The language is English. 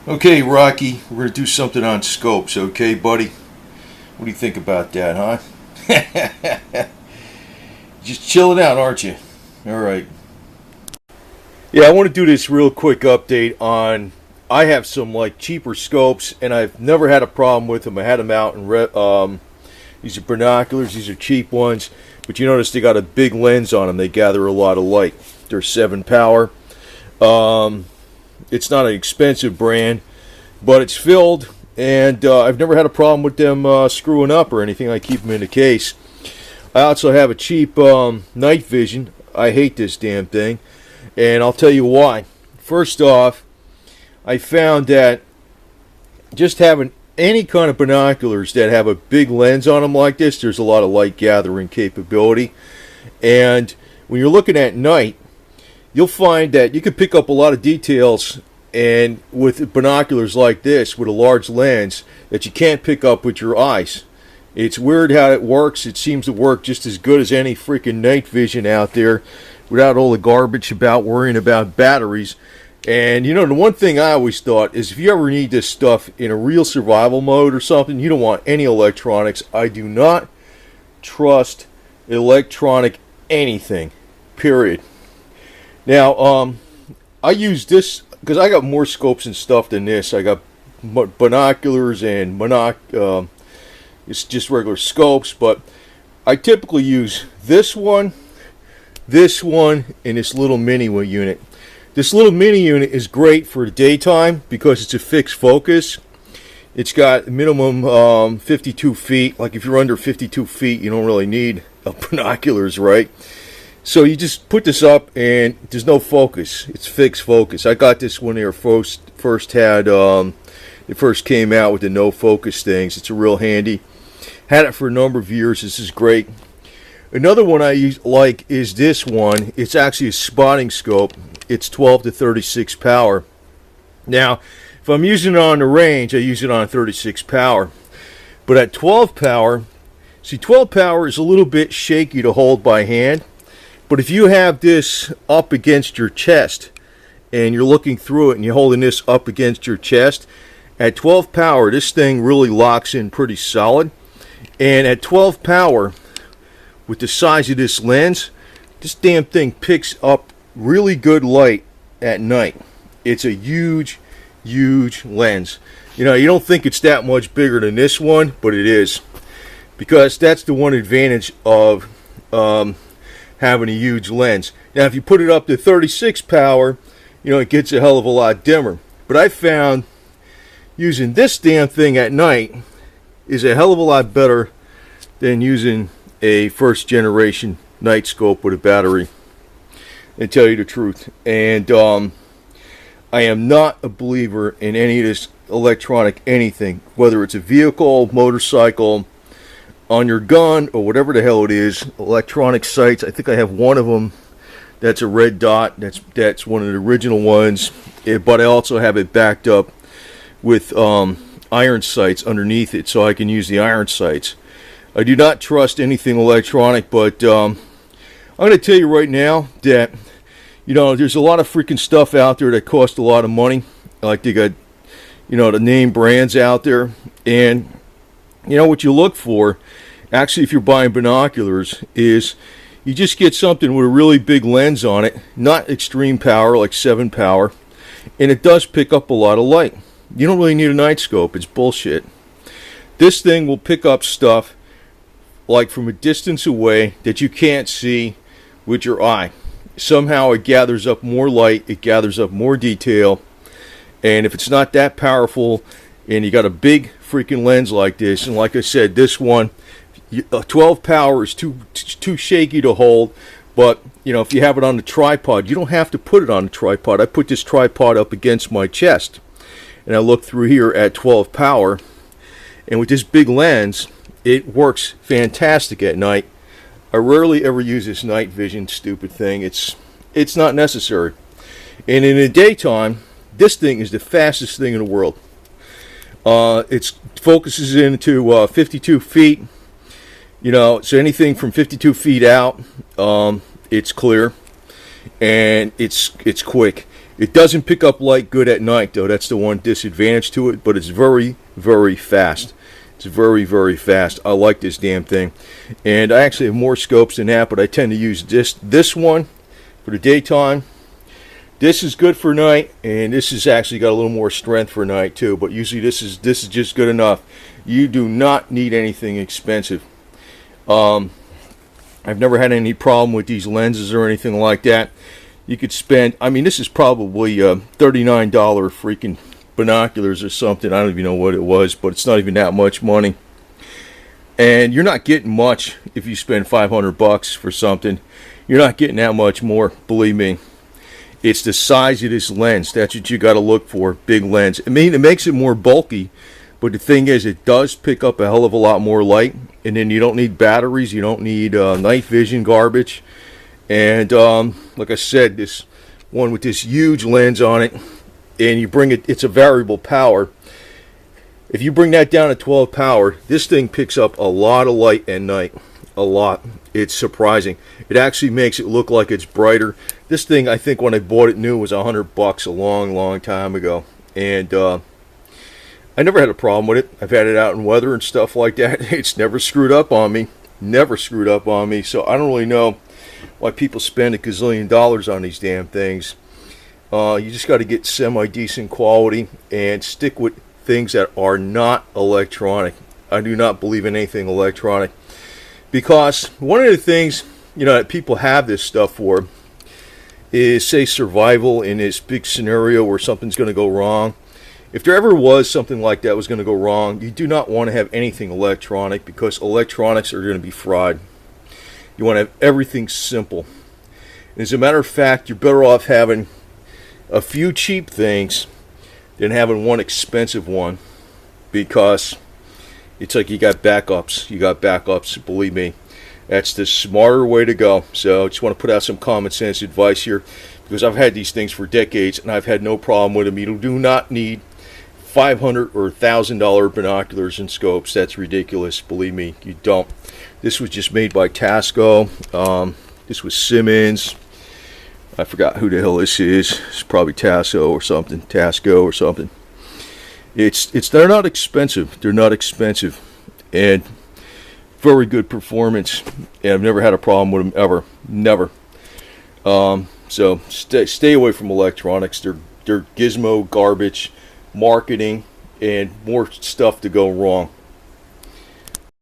Okay, Rocky, we're going to do something on scopes, okay, buddy? What do you think about that, huh? Just chilling out, aren't you? Alright. Yeah, I want to do this real quick update on... I have some, like, cheaper scopes, and I've never had a problem with them. I had them out in... these are binoculars, these are cheap ones, but you notice they got a big lens on them. They gather a lot of light. They're 7 power. It's not an expensive brand, but it's filled, and I've never had a problem with them screwing up or anything. I keep them in the case. I also have a cheap night vision. I hate this damn thing, and I'll tell you why. First off, I found that just having any kind of binoculars that have a big lens on them like this, there's a lot of light gathering capability, and when you're looking at night, you'll find that you can pick up a lot of details and with binoculars like this with a large lens that you can't pick up with your eyes. It's weird how it works. It seems to work just as good as any freaking night vision out there without all the garbage about worrying about batteries. And you know, the one thing I always thought is if you ever need this stuff in a real survival mode or something, you don't want any electronics. I do not trust electronic anything, period. Now, I use this because I got more scopes and stuff than this. I got binoculars and it's just regular scopes, but I typically use this one, and this little mini unit. This little mini unit is great for the daytime because it's a fixed focus. It's got minimum 52 feet. Like if you're under 52 feet, you don't really need binoculars, right? So you just put this up and there's no focus. It's fixed focus. I got this when they were first came out with the no focus things. It's a real handy. Had it for a number of years. This is great. Another one I like is this one. It's actually a spotting scope. It's 12 to 36 power. Now, if I'm using it on the range, I use it on 36 power. But at 12 power, see, 12 power is a little bit shaky to hold by hand. But if you have this up against your chest and you're looking through it and you're holding this up against your chest, at 12 power, this thing really locks in pretty solid. And at 12 power, with the size of this lens, this damn thing picks up really good light at night. It's a huge, huge lens. You know, you don't think it's that much bigger than this one, but it is. Because that's the one advantage of having a huge lens. Now if you put it up to 36 power, you know, it gets a hell of a lot dimmer. But I found using this damn thing at night is a hell of a lot better than using a first generation night scope with a battery, to tell you the truth. And I am not a believer in any of this electronic anything, whether it's a vehicle, motorcycle, on your gun, or whatever the hell it is. Electronic sights, I think I have one of them that's a red dot. That's one of the original ones, but I also have it backed up with iron sights underneath it, so I can use the iron sights. I do not trust anything electronic, but I'm going to tell you right now that, you know, there's a lot of freaking stuff out there that costs a lot of money. Like they got, you know, the name brands out there, and you know what you look for, actually, if you're buying binoculars, is you just get something with a really big lens on it, not extreme power like 7 power, and it does pick up a lot of light. You don't really need a night scope. It's bullshit. This thing will pick up stuff like from a distance away that you can't see with your eye. Somehow it gathers up more light, it gathers up more detail, and if it's not that powerful and you got a big freaking lens like this, and like I said, this one, 12 power is too shaky to hold. But you know, if you have it on the tripod, you don't have to put it on the tripod. I put this tripod up against my chest, and I look through here at 12 power, and with this big lens, it works fantastic at night. I rarely ever use this night vision stupid thing. It's not necessary. And in the daytime, this thing is the fastest thing in the world. It focuses into 52 feet. You know, so anything from 52 feet out, it's clear, and it's quick. It doesn't pick up light good at night, though. That's the one disadvantage to it, but it's very, very fast. It's very, very fast. I like this damn thing. And I actually have more scopes than that, but I tend to use this one for the daytime. This is good for night, and this has actually got a little more strength for night too, but usually this is just good enough. You do not need anything expensive. I've never had any problem with these lenses or anything like that. You could spend, I mean, this is probably $39 freaking binoculars or something. I don't even know what it was, but it's not even that much money. And you're not getting much if you spend 500 bucks for something. You're not getting that much more, believe me. It's the size of this lens. That's what you got to look for, big lens. I mean, it makes it more bulky, but the thing is, it does pick up a hell of a lot more light. And then you don't need batteries. You don't need night vision garbage. And like I said, this one with this huge lens on it, and you bring it, it's a variable power. If you bring that down to 12 power, this thing picks up a lot of light at night. A lot. It's surprising. It actually makes it look like it's brighter. This thing, I think when I bought it new, was $100 a long time ago. And I never had a problem with it. I've had it out in weather and stuff like that. It's never screwed up on me. Never screwed up on me. So I don't really know why people spend a gazillion dollars on these damn things. You just got to get semi-decent quality and stick with things that are not electronic. I do not believe in anything electronic. Because one of the things, that people have this stuff for is, say, survival in this big scenario where something's going to go wrong. If there ever was something like that was going to go wrong, you do not want to have anything electronic, because electronics are going to be fried. You want to have everything simple. And as a matter of fact, you're better off having a few cheap things than having one expensive one, because it's like you got backups. You got backups, believe me. That's the smarter way to go. So I just want to put out some common sense advice here, because I've had these things for decades and I've had no problem with them. You do not need $500 or $1,000 binoculars and scopes. That's ridiculous. Believe me, you don't. This was just made by Tasco. This was Simmons. I forgot who the hell this is. It's probably Tasco or something. They're not expensive. They're not expensive, and very good performance. And I've never had a problem with them ever. Never. So stay away from electronics. They're gizmo garbage, marketing, and more stuff to go wrong.